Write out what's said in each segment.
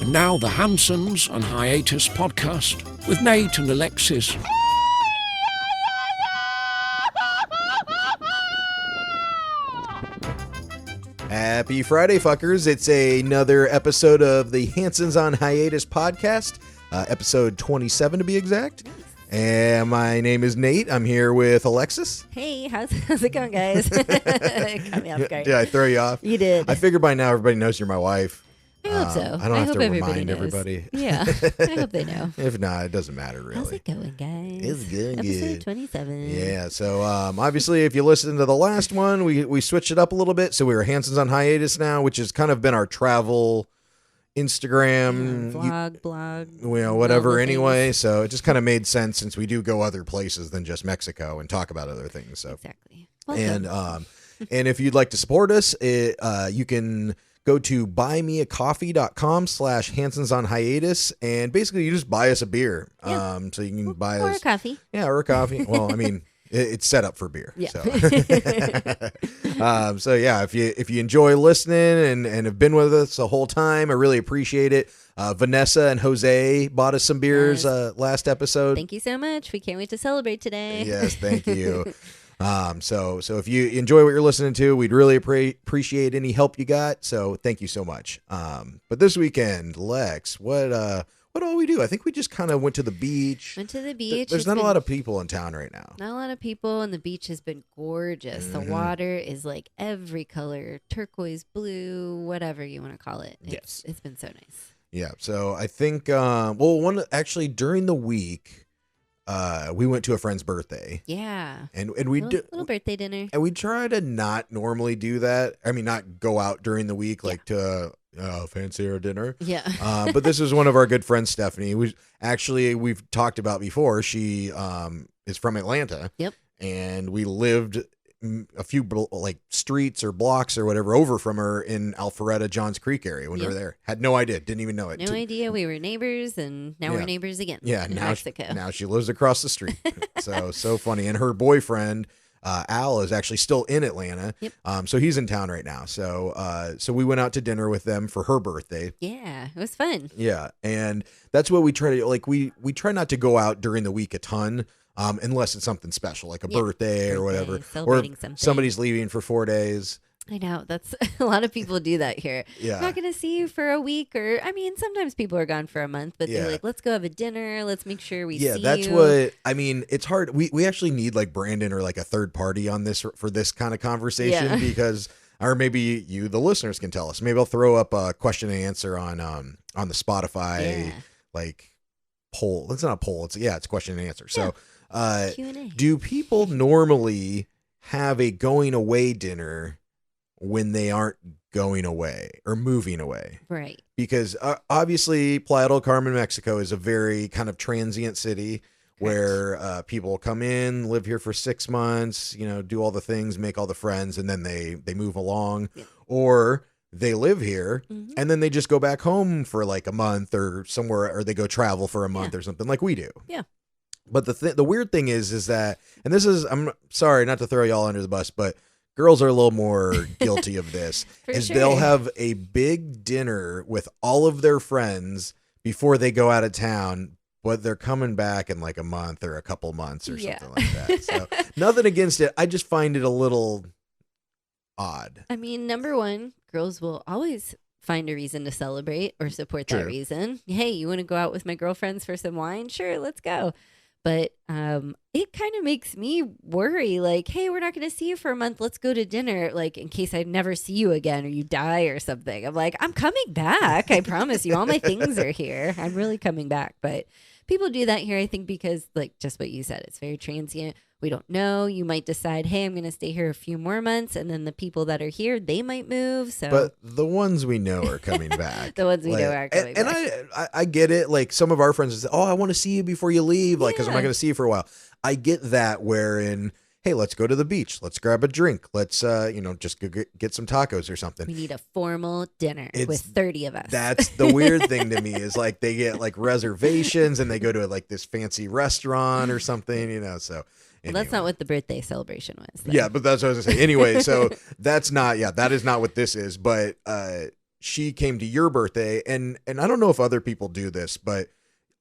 And now the Hansons and Hiatus podcast with Nate and Alexis. Happy Friday, fuckers. It's another episode of the Hansons on Hiatus podcast, episode 27 to be exact. And my name is Nate. I'm here with Alexis. Hey, how's it going, guys? Got me off guard. Did I throw you off? You did. I figured by now everybody knows you're my wife. I hope so. I don't have hope to everybody remind knows. everybody. Yeah, I hope they know. If not, it doesn't matter really. How's it going, guys? It's good. Episode 27. Yeah, so obviously if you listen to the last one, we switched it up a little bit. So we were Hansons on Hiatus now, which has kind of been our travel Instagram, blog, whatever anyway. So it just kind of made sense since we do go other places than just Mexico and talk about other things. So exactly. And and if you'd like to support us, you can go to buymeacoffee.com/Hansons on Hiatus, and basically you just buy us a beer. Yeah. So you can buy or us a coffee. Yeah, or a coffee. Well, I mean, it's set up for beer. Yeah. So, so yeah, if you enjoy listening and have been with us the whole time, I really appreciate it. Vanessa and Jose bought us some beers last episode. Thank you so much. We can't wait to celebrate today. Yes, thank you. So if you enjoy what you're listening to, we'd really appreciate any help you got. So thank you so much. But this weekend, Lex, what all we do? I think we just kind of went to the beach. There's not a lot of people in town right now. Not a lot of people, and the beach has been gorgeous. Mm-hmm. The water is like every color, turquoise, blue, whatever you want to call it. Yes. It's been so nice. Yeah. So I think, actually during the week, we went to a friend's birthday. Yeah. And we did little birthday dinner. And we try to not normally do that. I mean, not go out during the week like to fancier dinner. Yeah. But this is one of our good friends, Stephanie. We've talked about before. She is from Atlanta. Yep. And we lived a few streets or blocks or whatever over from her in Alpharetta, Johns Creek area when we were there. Had no idea. Didn't even know it. No idea. We were neighbors, and now we're neighbors again. Yeah. In Mexico. Now she lives across the street. So funny. And her boyfriend, Al, is actually still in Atlanta. Yep. So he's in town right now. So we went out to dinner with them for her birthday. Yeah, it was fun. Yeah, and that's what we try to we try not to go out during the week a ton, unless it's something special like a birthday or whatever, celebrating or something. Somebody's leaving for 4 days. I know, that's a lot of people do that here. Yeah. I'm not going to see you for a week, or I mean, sometimes people are gone for a month, but they're like, let's go have a dinner. Let's make sure we see you. Yeah, that's what I mean. It's hard. We actually need like Brandon or like a third party on this for this kind of conversation because, or maybe you, the listeners, can tell us. Maybe I'll throw up a question and answer on the Spotify like poll. It's not a poll. It's question and answer. So, Q&A. do people normally have a going away dinner when they aren't going away or moving away? Right. Because obviously Playa del Carmen, Mexico is a very kind of transient city where people come in, live here for 6 months, do all the things, make all the friends, and then they move along. Yeah. Or they live here and then they just go back home for like a month or somewhere, or they go travel for a month or something like we do. Yeah. But the weird thing is that, and this is, I'm sorry not to throw y'all under the bus, but girls are a little more guilty of this. They'll have a big dinner with all of their friends before they go out of town, but they're coming back in like a month or a couple months or something like that. So nothing against it. I just find it a little odd. I mean, number one, girls will always find a reason to celebrate or support that reason. Hey, you want to go out with my girlfriends for some wine? Sure, let's go. But it kind of makes me worry, like, hey, we're not going to see you for a month. Let's go to dinner, like, in case I never see you again or you die or something. I'm like, I'm coming back. I promise you. All my things are here. I'm really coming back. But people do that here, I think, because, like, just what you said, it's very transient. We don't know. You might decide, hey, I'm going to stay here a few more months. And then the people that are here, they might move. So, but the ones we know are coming back. The ones we know are coming back. And I get it. Like some of our friends say, oh, I want to see you before you leave. Like, because I'm not going to see you for a while. I get that wherein, hey, let's go to the beach. Let's grab a drink. Let's, just go get some tacos or something. We need a formal dinner with 30 of us. That's the weird thing to me is like they get like reservations and they go to like this fancy restaurant or something, so. Well, that's not what the birthday celebration was. Yeah, but that's what I was going to say. Anyway, so that is not what this is. But she came to your birthday, and I don't know if other people do this, but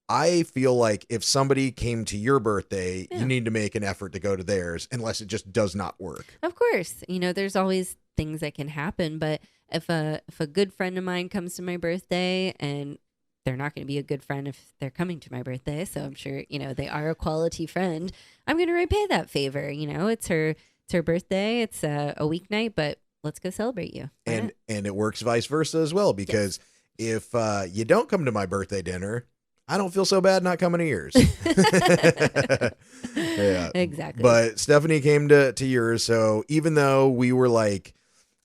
I feel like if somebody came to your birthday, you need to make an effort to go to theirs, unless it just does not work. Of course, there's always things that can happen, but if a good friend of mine comes to my birthday, and they're not going to be a good friend if they're coming to my birthday, so I'm sure they are a quality friend, I'm going to repay that favor. It's her birthday, it's a weeknight, but let's go celebrate you. And it works vice versa as well, because if you don't come to my birthday dinner, I don't feel so bad not coming to yours. Yeah, exactly. But Stephanie came to yours, so even though we were like,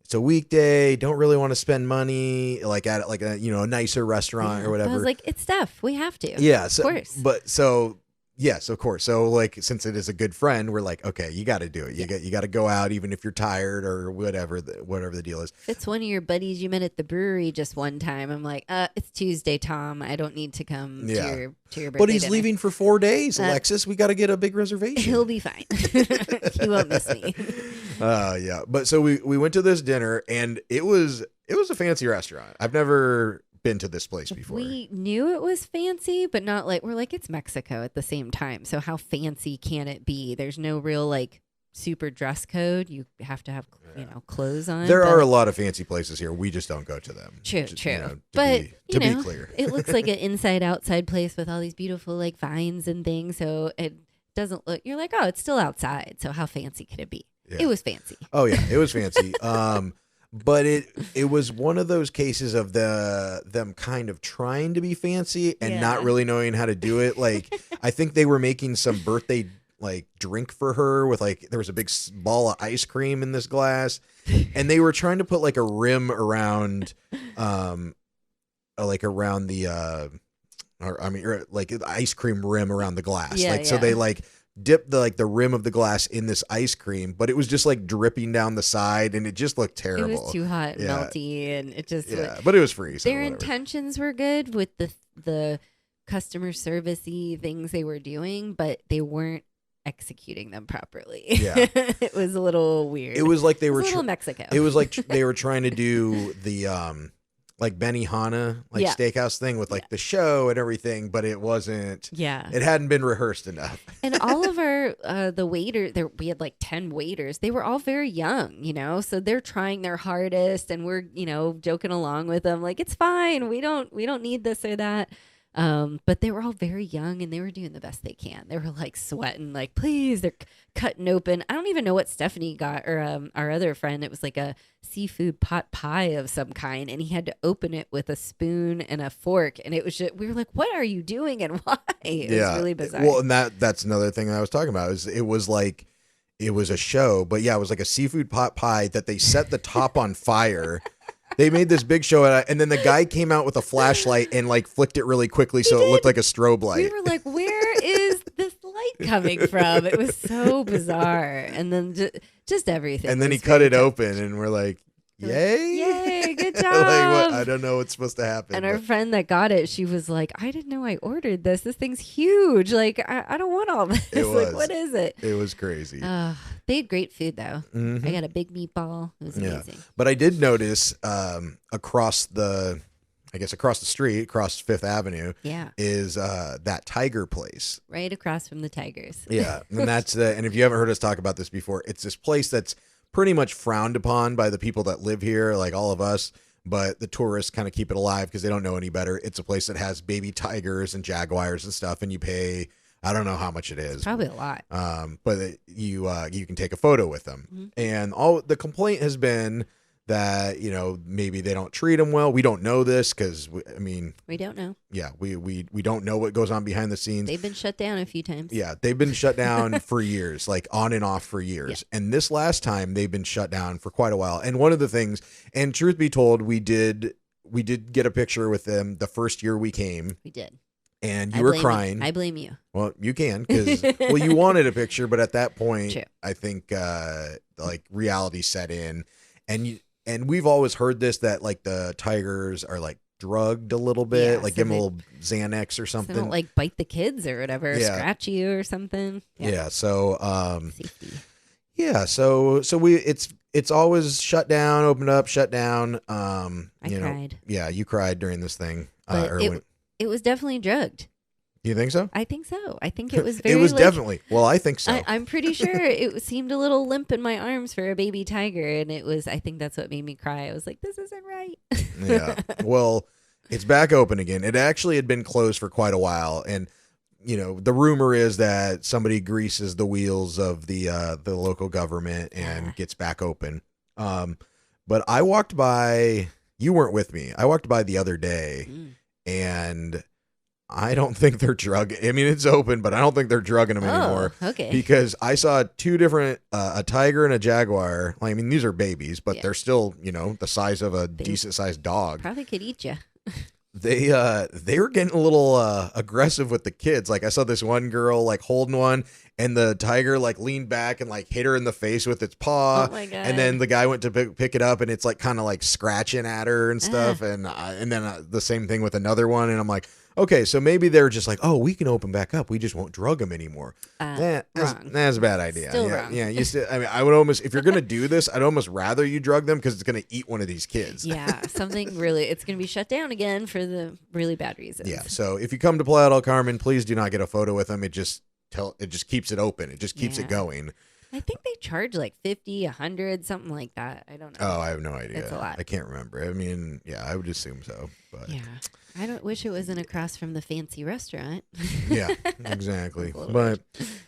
it's a weekday, don't really want to spend money like at like a nicer restaurant or whatever. I was like, it's Steph, we have to. Yeah, of course. But yes, of course. So like, since it is a good friend, we're like, okay, you got to do it. You got to go out, even if you're tired or whatever the deal is. If it's one of your buddies you met at the brewery just one time, I'm like, it's Tuesday, Tom. I don't need to come to your birthday But he's dinner. leaving for 4 days, Alexis. We got to get a big reservation. He'll be fine. He won't miss me. Yeah. But so we went to this dinner, and it was a fancy restaurant. I've never been to this place before. We knew it was fancy, but not like, we're like, it's Mexico at the same time. So how fancy can it be? There's no real like super dress code. You have to have clothes on. There are a lot of fancy places here. We just don't go to them. True. To be clear, it looks like an inside outside place with all these beautiful like vines and things. So it doesn't look. You're like, oh, it's still outside. So how fancy could it be? Yeah. It was fancy. Oh yeah, it was fancy. But it was one of those cases of them kind of trying to be fancy and not really knowing how to do it. Like, I think they were making some birthday like drink for her with like, there was a big ball of ice cream in this glass, and they were trying to put like a rim around, like around the, like the ice cream rim around the glass. So they like dipped the rim of the glass in this ice cream, but it was just like dripping down the side, and it just looked terrible. It was too hot and melty, and it just but it was free. So their whatever. intentions were good with the customer servicey things they were doing, but they weren't executing them properly. Yeah. It was a little weird. It was like they were a little Mexico. It was like they were trying to do the like Benihana steakhouse thing with like the show and everything, but it wasn't. Yeah, it hadn't been rehearsed enough. And all of our the waiter there, we had like 10 waiters. They were all very young, so they're trying their hardest, and we're joking along with them like, it's fine. We don't need this or that. But they were all very young, and they were doing the best they can. They were like sweating, like, please, they're cutting open. I don't even know what Stephanie got, or our other friend. It was like a seafood pot pie of some kind, and he had to open it with a spoon and a fork. And it was just, we were like, what are you doing and why? It was really bizarre. Well, and that's another thing I was talking about is it was a show, but it was like a seafood pot pie that they set the top on fire. They made this big show, and then the guy came out with a flashlight and like flicked it really quickly, so it looked like a strobe light. We were like, where is this light coming from? It was so bizarre. And then just everything. And then he cut it open, and we're like, yay. Yay, good job. Like, I don't know what's supposed to happen. And our friend that got it, she was like, I didn't know I ordered this. This thing's huge. Like, I don't want all this. Like, what is it? It was crazy. They had great food, though. Mm-hmm. I got a big meatball. It was amazing. But I did notice across the street, across Fifth Avenue, is that Tiger place. Right across from the Tigers. Yeah. And and if you haven't heard us talk about this before, it's this place that's pretty much frowned upon by the people that live here, like all of us. But the tourists kind of keep it alive because they don't know any better. It's a place that has baby tigers and jaguars and stuff, and you pay, I don't know how much it is. Probably a lot. But you can take a photo with them. Mm-hmm. And all the complaint has been that, maybe they don't treat them well. We don't know this because, we don't know. Yeah, we don't know what goes on behind the scenes. They've been shut down a few times. Yeah, they've been shut down for years, like on and off for years. Yeah. And this last time they've been shut down for quite a while. And one of the things, and truth be told, we did get a picture with them the first year we came. We did. And you were crying. I blame you. Well, you can because you wanted a picture, but at that point, True. I think like reality set in, and we've always heard this that like the tigers are like drugged a little bit, like give them a little Xanax or something. So they don't like bite the kids or whatever, scratch you or something. Yeah. So safety. Yeah. So it's it's always shut down, opened up, shut down. I cried. Yeah, you cried during this thing. But it was definitely drugged. You think so? I think so. I think it was very. It was definitely. Well, I think so. I'm pretty sure it seemed a little limp in my arms for a baby tiger, and it was. I think that's what made me cry. I was like, "This isn't right." Yeah. Well, it's back open again. It actually had been closed for quite a while, and the rumor is that somebody greases the wheels of the local government and gets back open. But I walked by. You weren't with me. I walked by the other day, and I don't think they're drugging. I mean, it's open, but I don't think they're drugging them anymore. Okay. Because I saw two different, a tiger and a jaguar. I mean, these are babies, but they're still, the size of a decent sized dog. Probably could eat you. They were getting a little aggressive with the kids. Like I saw this one girl like holding one, and the tiger like leaned back and like hit her in the face with its paw. Oh my God. And then the guy went to pick it up, and it's like kind of like scratching at her and stuff. And then the same thing with another one. And I'm like, okay, so maybe they're just like, oh, we can open back up. We just won't drug them anymore. That's a bad idea. Still yeah, wrong. yeah. I mean, I would almost, if you're gonna do this, I'd almost rather you drug them because it's gonna eat one of these kids. Yeah, something really. It's gonna be shut down again for the really bad reasons. Yeah. So if you come to Playa del Carmen, please do not get a photo with them. It just keeps it open. It just keeps it going. I think they charge like 50, 100, something like that. I don't know. Oh, I have no idea. It's a lot. I can't remember. I mean, yeah, I would assume so. But yeah, I don't wish it wasn't across from the fancy restaurant. Yeah, exactly. But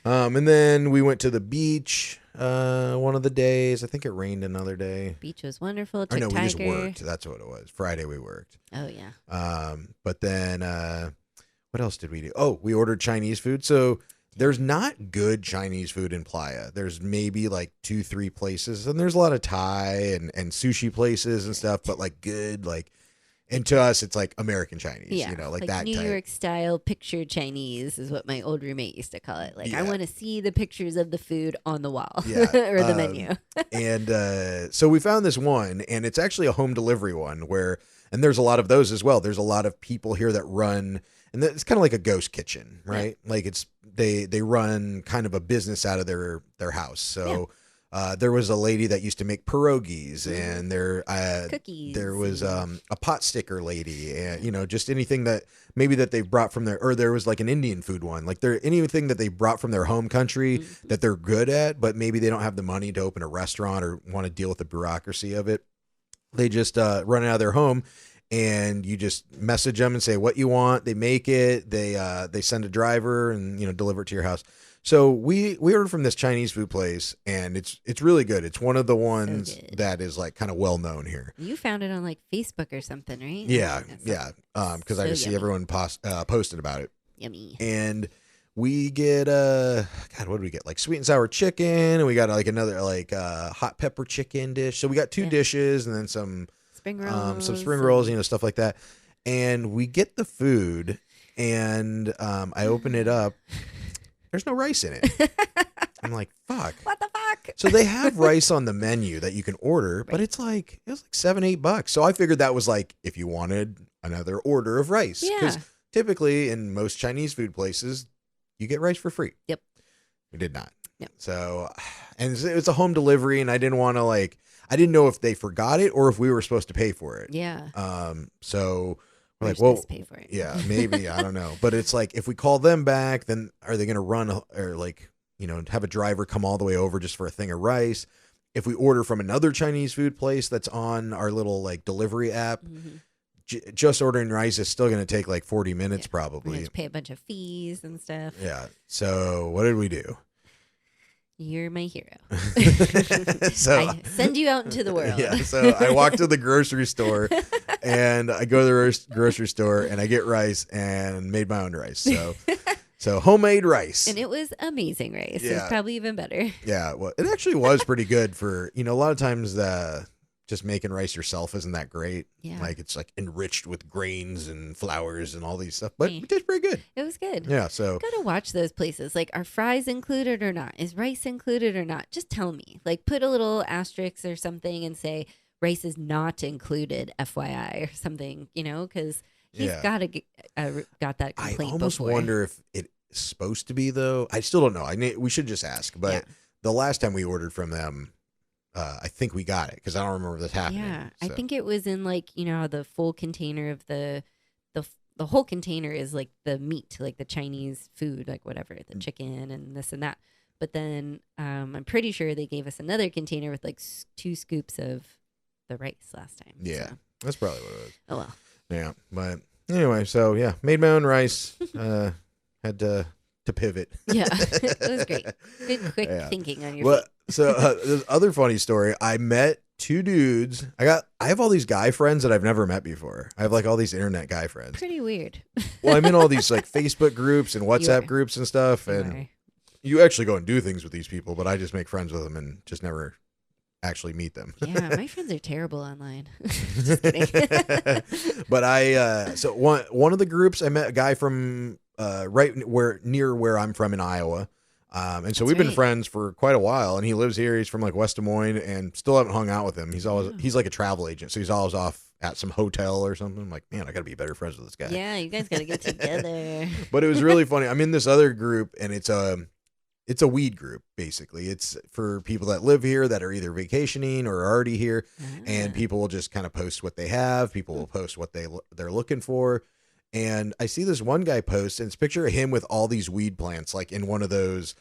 and then we went to the beach one of the days. I think it rained another day. Beach was wonderful. We tiger. just worked. That's what it was. Friday we worked. Oh yeah. But then what else did we do? Oh, we ordered Chinese food. So there's not good Chinese food in Playa. There's maybe like 2-3 places, and there's a lot of Thai and sushi places and stuff, but like good, like, and to us, it's like American Chinese, Yeah, like that New type. York style picture Chinese is what my old roommate used to call it. Like, Yeah. I want to see the pictures of the food on the wall Yeah, or the menu. And so we found this one, and it's actually a home delivery one and there's a lot of those as well. There's a lot of people here that run, and it's kind of like a ghost kitchen, right? Yeah. Like they run kind of a business out of their house. So there was a lady that used to make pierogies, and Cookies. There was a pot sticker lady, and just anything that maybe that they've brought from or there was like an Indian food one, like anything that they brought from their home country that they're good at, but maybe they don't have the money to open a restaurant or want to deal with the bureaucracy of it. They just run it out of their home, and you just message them and say what you want. They make it. They send a driver and deliver it to your house. So we ordered from this Chinese food place, and it's really good. It's one of the ones that is like kind of well known here. You found it on like Facebook or something, right? Yeah, yeah. Because I just see everyone posted about it. Yummy. And we get what did we get? Like sweet and sour chicken, and we got like another like hot pepper chicken dish. So we got 2 dishes, and then some spring rolls, stuff like that. And we get the food, and I open it up. There's no rice in it. I'm like, fuck. What the fuck? So they have rice on the menu that you can order, but it was like $7-8. So I figured that was like if you wanted another order of rice. Because typically in most Chinese food places, you get rice for free. Yep. We did not. Yep. So, and it was a home delivery, and I didn't want to I didn't know if they forgot it or if we were supposed to pay for it. Yeah. So we're like, well, pay for it. Yeah, maybe. I don't know. But it's like, if we call them back, then are they going to run or like, have a driver come all the way over just for a thing of rice? If we order from another Chinese food place that's on our little like delivery app, just ordering rice is still going to take like 40 minutes probably. We have to pay a bunch of fees and stuff. Yeah. So what did we do? You're my hero. So I send you out into the world. Yeah. So I walk to the grocery store, and I go to the grocery store, and I get rice and made my own rice. So homemade rice. And it was amazing rice. Yeah. It was probably even better. Yeah. Well, it actually was pretty good for, a lot of times just making rice yourself isn't that great. Yeah. Like it's like enriched with grains and flours and all these stuff, but it tastes pretty good. It was good. Yeah. So gotta watch those places. Like, are fries included or not? Is rice included or not? Just tell me. Like, put a little asterisk or something and say rice is not included, FYI, or something. Because he's got that complaint. I almost before. wonder if it's supposed to be though. I still don't know. We should just ask. But the last time we ordered from them, I think we got it because I don't remember this happening. Yeah, so. I think it was in like the full container of the whole container is like the meat, like the Chinese food, like whatever, the chicken and this and that. But then I'm pretty sure they gave us another container with like 2 scoops of the rice last time. Yeah, so. That's probably what it was. Oh well. Yeah, but anyway, so yeah, made my own rice. Had to pivot. Yeah, it was great. Good, quick thinking on your Well, feet. so this other funny story. I met 2 dudes. I have all these guy friends that I've never met before. I have like all these internet guy friends. Pretty weird. Well, I'm in all these like Facebook groups and WhatsApp groups and stuff, and you actually go and do things with these people, but I just make friends with them and just never actually meet them. Yeah, my friends are terrible online. Just kidding. But so one of the groups I met a guy from right near where I'm from in Iowa. And so we've been friends for quite a while, and he lives here. He's from like West Des Moines, and still haven't hung out with him. He's like a travel agent, so he's always off at some hotel or something. I'm like, man, I got to be better friends with this guy. Yeah, you guys got to get together. But it was really funny. I'm in this other group, and it's a weed group, basically. It's for people that live here that are either vacationing or already here, and people will just kind of post what they have. People will post what they're looking for. And I see this one guy post, and it's a picture of him with all these weed plants, like in one of those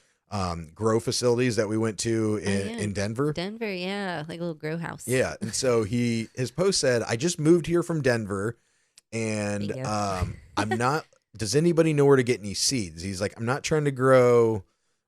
grow facilities that we went to in Denver. Denver, yeah, like a little grow house. Yeah, and so his post said, "I just moved here from Denver, and I'm not. Does anybody know where to get any seeds?" He's like, "I'm not trying to grow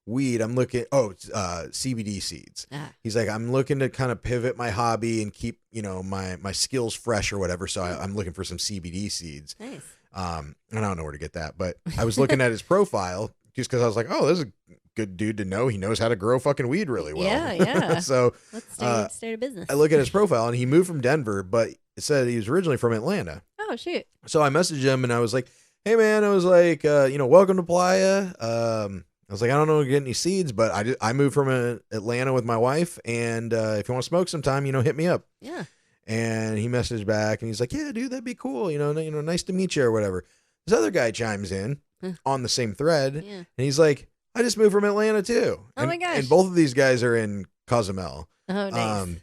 weed. I'm looking. CBD seeds." He's like, "I'm looking to kind of pivot my hobby and keep my skills fresh or whatever. So I'm looking for some CBD seeds." Nice. And I don't know where to get that, but I was looking at his profile just because I was like, "Oh, this is a good dude to know. He knows how to grow fucking weed really well." Yeah. So let's start a business. I look at his profile, and he moved from Denver, but it said he was originally from Atlanta. Oh shoot! So I messaged him, and I was like, "Hey man," I was like, "Welcome to Playa." I was like, "I don't know get any seeds, but I moved from Atlanta with my wife, and if you want to smoke sometime, hit me up." Yeah. And he messaged back, and he's like, "Yeah, dude, that'd be cool. Nice to meet you or whatever." This other guy chimes in on the same thread, and he's like, "I just moved from Atlanta too." Oh my gosh! And both of these guys are in Cozumel. Oh, nice.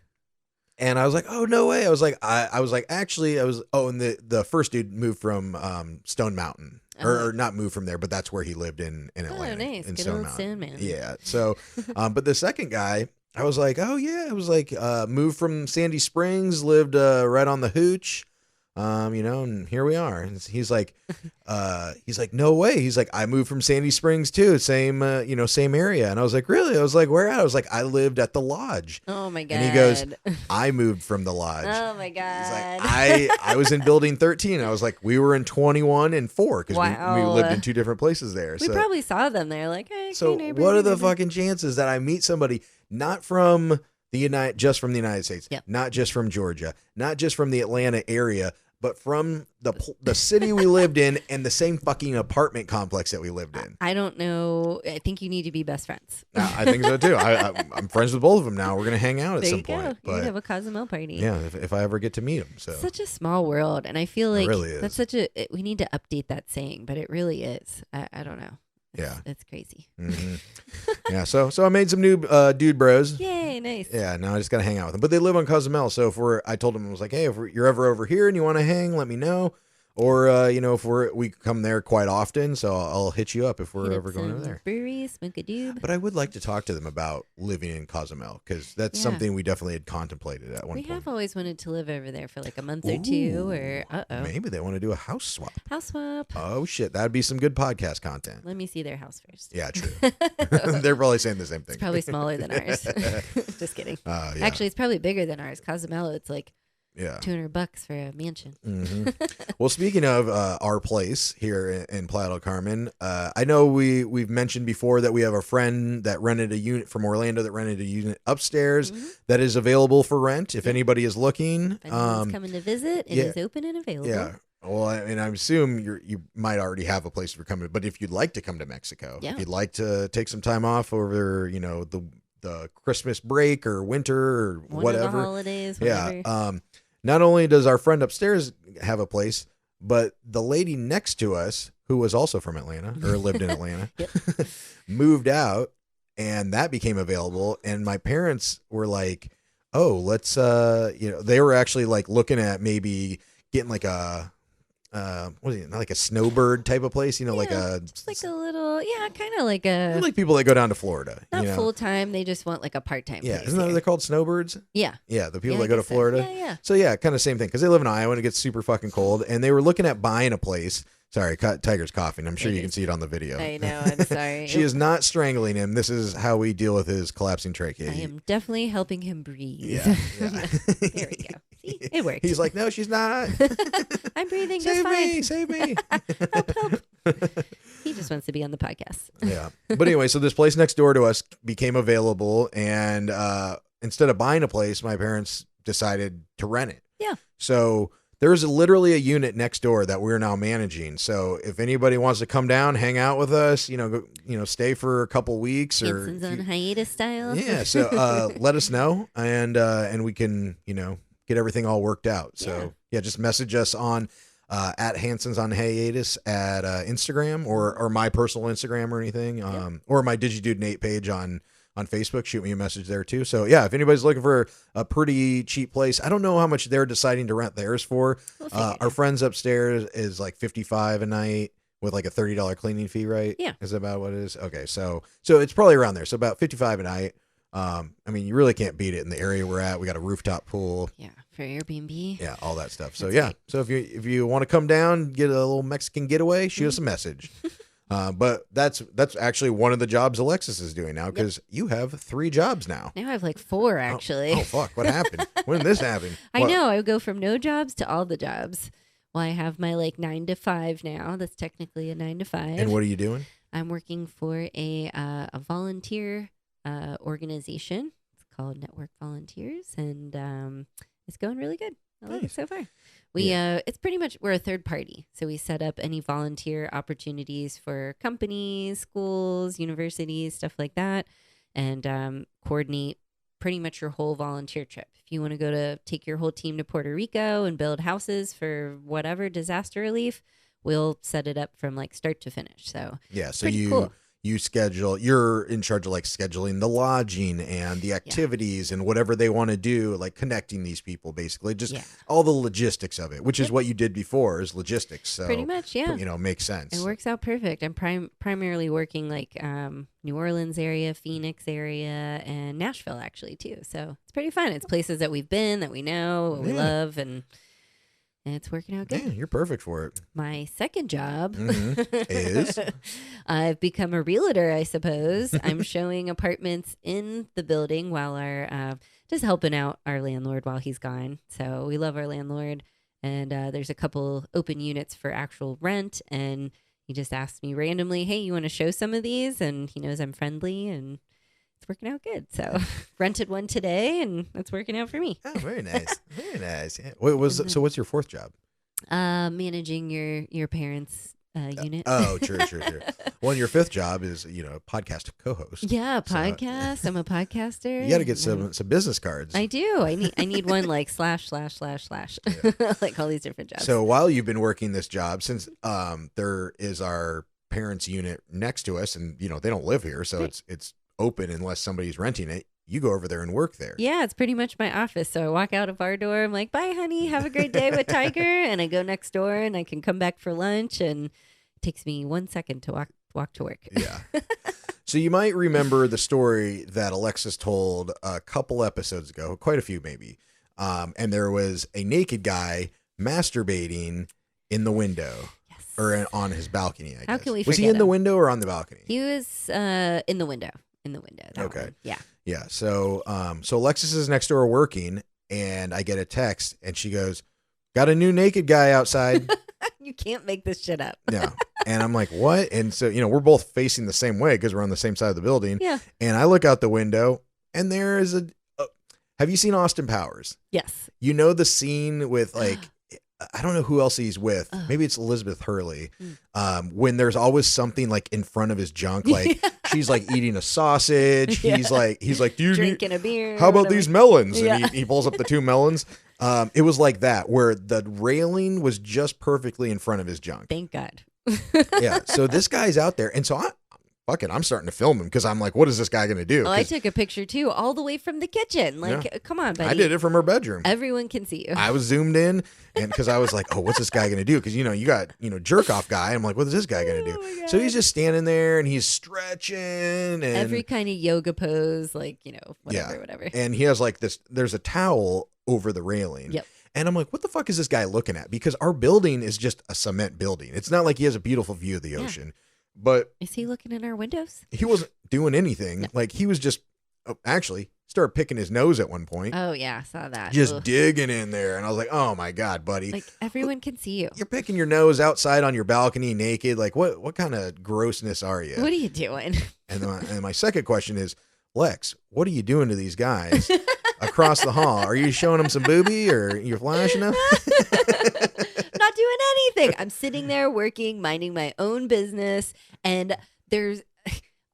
And I was like, "Oh no way!" I was like, and the first dude moved from Stone Mountain, or not moved from there, but that's where he lived in Atlanta. Oh, nice. In Good Stone old Mountain. Stone Mountain. Yeah. So, but the second guy, I was like, "Oh yeah," I was like, moved from Sandy Springs, lived right on the Hooch. And here we are. And he's like, "No way." He's like, "I moved from Sandy Springs too, same area." And I was like, "Really?" I was like, "Where at?" I was like, "I lived at the Lodge." Oh my god! And he goes, "I moved from the Lodge." Oh my god! He's like, I was in building 13. I was like, we were in 21 and 4 because we lived in 2 different places there. We probably saw them there. Like, hey, so neighbor, what are the fucking chances that I meet somebody not from just from the United States, not just from Georgia, not just from the Atlanta area, but from the city we lived in and the same fucking apartment complex that we lived in? I don't know. I think you need to be best friends. I think so too. I'm friends with both of them now. We're gonna hang out at some point. But you can have a Cozumel party. Yeah, if I ever get to meet them. So such a small world, and I feel like it really is. That's we need to update that saying, but it really is. I don't know. It's crazy. Mm-hmm. Yeah, so I made some new dude bros. Yay, nice. Yeah, now I just gotta hang out with them. But they live on Cozumel, so I told them, I was like, "Hey, if you're ever over here and you want to hang, let me know." Or if we come there quite often, so I'll hit you up if we're ever going over there. Brewery, smoke a doob. But I would like to talk to them about living in Cozumel because that's something we definitely had contemplated at one point. We have always wanted to live over there for like a month or two, or maybe they want to do a house swap. House swap. Oh shit, that'd be some good podcast content. Let me see their house first. Yeah, true. They're probably saying the same thing. It's probably smaller than ours. Just kidding. Yeah. Actually, it's probably bigger than ours. Cozumel, it's like $200 for a mansion. Mm-hmm. Well, speaking of our place here in Playa del Carmen, I know we've mentioned before that we have a friend that rented a unit from Orlando that rented a unit upstairs that is available for rent if anybody is looking. If anyone's coming to visit, it is open and available. Yeah. Well, and I assume you might already have a place for coming, but if you'd like to come to Mexico, if you'd like to take some time off over, the Christmas break or winter or whatever, of the holidays, whatever. Not only does our friend upstairs have a place, but the lady next to us, who was also from Atlanta or lived in Atlanta, moved out, and that became available. And my parents were like, oh, let's they were actually like looking at maybe getting like a what is it, like a snowbird type of place, like just like a little, kind of like a, like people that go down to Florida, not full time. They just want like a part time. Yeah, isn't that what they're called, snowbirds? Yeah, the people I that go to guess so. Florida. Yeah. So yeah, kind of same thing because they live in Iowa and it gets super fucking cold, and they were looking at buying a place. Sorry, Tiger's coughing. I'm sure you can see it on the video. I know. I'm sorry. She is not strangling him. This is how we deal with his collapsing trachea. I am definitly helping him breathe. Yeah. There we go. See, it worked. He's like, no, she's not. I'm breathing just fine. Save me. Help. He just wants to be on the podcast. Yeah. But anyway, so this place next door to us became available, and instead of buying a place, my parents decided to rent it. Yeah. So there's literally a unit next door that we're now managing. So if anybody wants to come down, hang out with us, stay for a couple weeks or Hansons on hiatus style. Yeah. So let us know, and we can, get everything all worked out. So yeah, just message us on at Hansons on Hiatus at Instagram or my personal Instagram or anything, or my DigiDude Nate page on Facebook. Shoot me a message there too. So yeah, if anybody's looking for a pretty cheap place, I don't know how much they're deciding to rent theirs for. Our friends upstairs is like $55 a night with like a $30 cleaning fee, right? Yeah. Is that about what it is? Okay. So it's probably around there. So about $55 a night. I mean, you really can't beat it in the area we're at. We got a rooftop pool. Yeah. For Airbnb. Yeah. All that stuff. So That's yeah. great. So if you want to come down, get a little Mexican getaway, shoot us a message. But that's actually one of the jobs Alexis is doing now, because you have 3 jobs now. Now I have like 4 actually. Oh fuck! What happened? When did this happen? I What? know. I go from no jobs to all the jobs. Well, I have my like 9 to 5 now. That's technically a 9 to 5. And what are you doing? I'm working for a volunteer organization. It's called Network Volunteers, and it's going really good. I like it Nice. so far. It's pretty much, we're a third party, so we set up any volunteer opportunities for companies, schools, universities, stuff like that, and coordinate pretty much your whole volunteer trip. If you want to go to take your whole team to Puerto Rico and build houses for whatever disaster relief, we'll set it up from like start to finish. So Yeah. So pretty cool. you schedule. You're in charge of like scheduling the lodging and the activities and whatever they want to do, like connecting these people, basically, just all the logistics of it, which is what you did before, is logistics. So Pretty much, yeah. makes sense. It works out perfect. I'm primarily working like New Orleans area, Phoenix area, and Nashville actually too. So it's pretty fun. It's places that we've been, that we know, we love, and it's working out good. Yeah, you're perfect for it. My second job Is? I've become a realtor, I suppose. I'm showing apartments in the building while just helping out our landlord while he's gone. So we love our landlord, and there's a couple open units for actual rent, and he just asked me randomly, hey, you want to show some of these? And he knows I'm friendly, and it's working out good. So rented one today, and it's working out for me. Oh, very nice. Very nice. Yeah. So what's your fourth job? Managing your parents' unit. Oh, sure. Well, and your fifth job is, podcast co-host. Yeah, So, podcast. I'm a podcaster. You got to get some business cards. I do. I need one like / like all these different jobs. So while you've been working this job, since there is our parents' unit next to us, and they don't live here, so it's open unless somebody's renting it. You go over there and work there. Yeah, it's pretty much my office. So I walk out of our door. I'm like, bye, honey. Have a great day with Tiger. And I go next door, and I can come back for lunch. And it takes me 1 second to walk to work. Yeah. So you might remember the story that Alexis told a couple episodes ago, quite a few maybe. And there was a naked guy masturbating in the window. Yes. Or on his balcony, I guess. How can we Was he forget in the him? window or on the balcony? He was in the window. That Okay. one. Yeah. Yeah. So Alexis is next door working, and I get a text, and she goes, "Got a new naked guy outside." You can't make this shit up. Yeah. And I'm like, what? And so, we're both facing the same way because we're on the same side of the building. Yeah. And I look out the window, and there is have you seen Austin Powers? Yes. You know the scene with like, I don't know who else he's with. Maybe it's Elizabeth Hurley. When there's always something like in front of his junk, like she's like eating a sausage. Yeah. He's like, do you Drinking a beer. how about whatever. these melons? Yeah. And he pulls up the 2 melons. It was like that, where the railing was just perfectly in front of his junk. Thank God. Yeah. So this guy's out there. And so fuck it, I'm starting to film him because I'm like, what is this guy going to do? Well, I took a picture too, all the way from the kitchen. Like, come on, buddy. I did it from her bedroom. Everyone can see you. I was zoomed in, and because I was like, oh, what's this guy going to do? Because, you got, jerk off guy. I'm like, what is this guy going to do? Oh So he's just standing there and he's stretching. And every kind of yoga pose, like, whatever. And he has like this, there's a towel over the railing. Yep. And I'm like, what the fuck is this guy looking at? Because our building is just a cement building. It's not like he has a beautiful view of the ocean. But is he looking in our windows? He wasn't doing anything. No. Like he was just actually started picking his nose at one point. Oh yeah, I saw that. Just digging in there, and I was like, "Oh my god, buddy!" Like everyone can see you. You're picking your nose outside on your balcony naked. Like what kind of grossness are you? What are you doing? And my second question is, Lex, what are you doing to these guys across the hall? Are you showing them some boobie or you're flashing them? Not doing anything. I'm sitting there working, minding my own business, and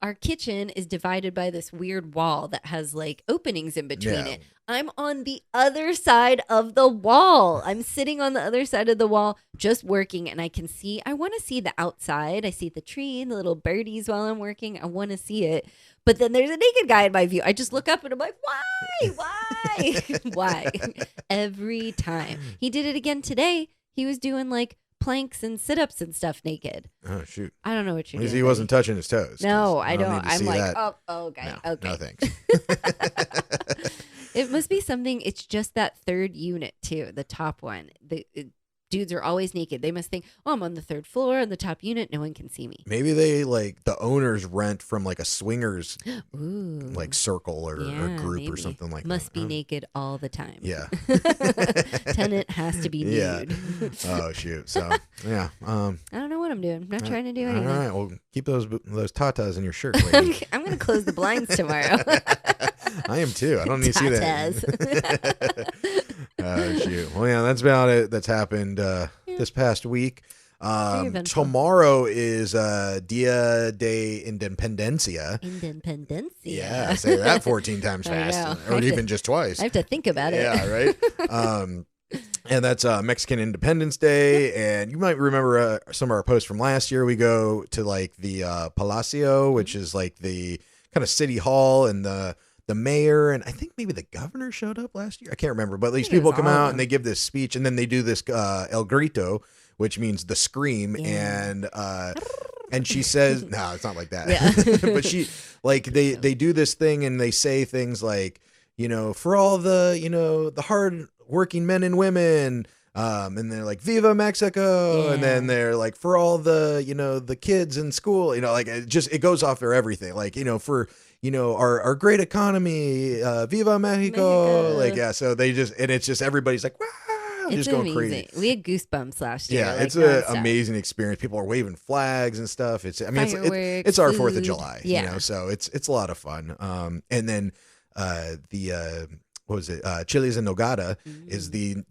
our kitchen is divided by this weird wall that has like openings in between it. I'm on the other side of the wall. I'm sitting on the other side of the wall just working, and I want to see the outside. I see the tree and the little birdies while I'm working. I want to see it. But then there's a naked guy in my view. I just look up and I'm like, why? Why? Every time. He did it again today. He was doing like planks and sit-ups and stuff naked. Oh, shoot. I don't know what you're doing. He wasn't touching his toes. No, I don't. I'm like, that. Okay. No, okay. No, thanks. It must be something. It's just that third unit too, the top one. Dudes are always naked. They must think, oh, I'm on the third floor on the top unit. No one can see me. Maybe they like the owners rent from like a swingers like circle or group or something like must that. Must be naked all the time. Yeah. Tenant has to be nude. Yeah. Oh, shoot. So, yeah. I don't know what I'm doing. I'm not trying to do anything. All right. Well, keep those tatas in your shirt, lady. I'm going to close the blinds tomorrow. I am too. I don't need to see that. Oh, shoot. Well, yeah, that's about it that's happened this past week. Tomorrow is Dia de Independencia. Independencia. Yeah, say that 14 times fast. Or even just twice. I have to think about it. Yeah, right? And that's Mexican Independence Day. And you might remember some of our posts from last year. We go to like the Palacio, which is like the kind of city hall, and the mayor, and I think maybe the governor showed up last year. I can't remember, but these people come out and they give this speech, and then they do this El Grito, which means the scream, and she says, no, it's not like that. Yeah. But she like they do this thing, and they say things like, for all the the hard working men and women. And they're like, Viva Mexico. Yeah. And then they're like, for all the, the kids in school, like it goes off for everything. Like, for, our great economy, Viva Mexico. Like, yeah. So they and it's just, everybody's like, wow. It's just going amazing. crazy. We had goosebumps last year. Yeah. It's an amazing experience. People are waving flags and stuff. It's our 4th of July, so it's a lot of fun. And then, what was it? Chiles en nogada is the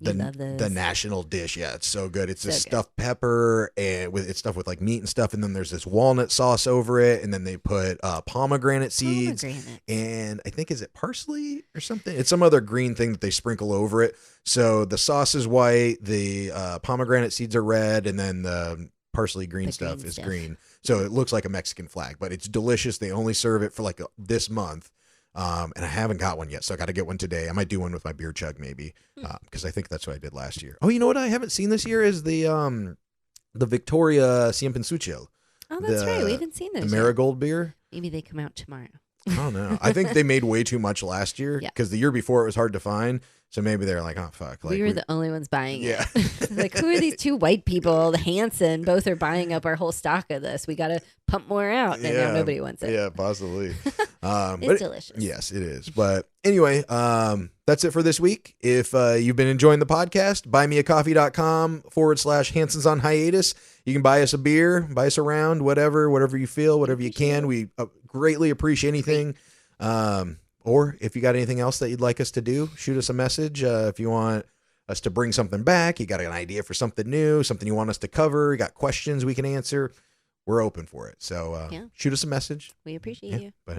national dish. Yeah, it's so good. It's a stuffed pepper and it's stuffed with like meat and stuff, and then there's this walnut sauce over it, and then they put pomegranate seeds and I think is it parsley or something? It's some other green thing that they sprinkle over it. So the sauce is white, the pomegranate seeds are red, and then the parsley green stuff is green. So it looks like a Mexican flag, but it's delicious. They only serve it for like this month. And I haven't got one yet, so I got to get one today. I might do one with my beer chug maybe, because I think that's what I did last year. Oh, you know what I haven't seen this year is the Victoria Siempre Suchil. Oh, that's right. We haven't seen those. The Marigold beer. Maybe they come out tomorrow. I don't know. I think they made way too much last year because the year before it was hard to find. So maybe they're like, oh, fuck. Like, we were the only ones buying it. Like, who are these two white people? The Hanson, both are buying up our whole stock of this. We got to pump more out. And now nobody wants it. Yeah, possibly. It's delicious. Yes, it is. But anyway, that's it for this week. If you've been enjoying the podcast, buymeacoffee.com/Hansons on hiatus. You can buy us a beer, buy us a round, whatever you feel, whatever you can. We greatly appreciate anything. Or if you got anything else that you'd like us to do, shoot us a message. If you want us to bring something back, you got an idea for something new, something you want us to cover, you got questions we can answer, we're open for it. So shoot us a message. We appreciate you. But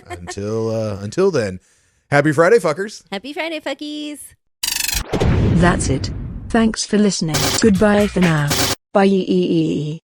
until then, happy Friday, fuckers. Happy Friday, fuckies. That's it. Thanks for listening. Goodbye for now. Bye.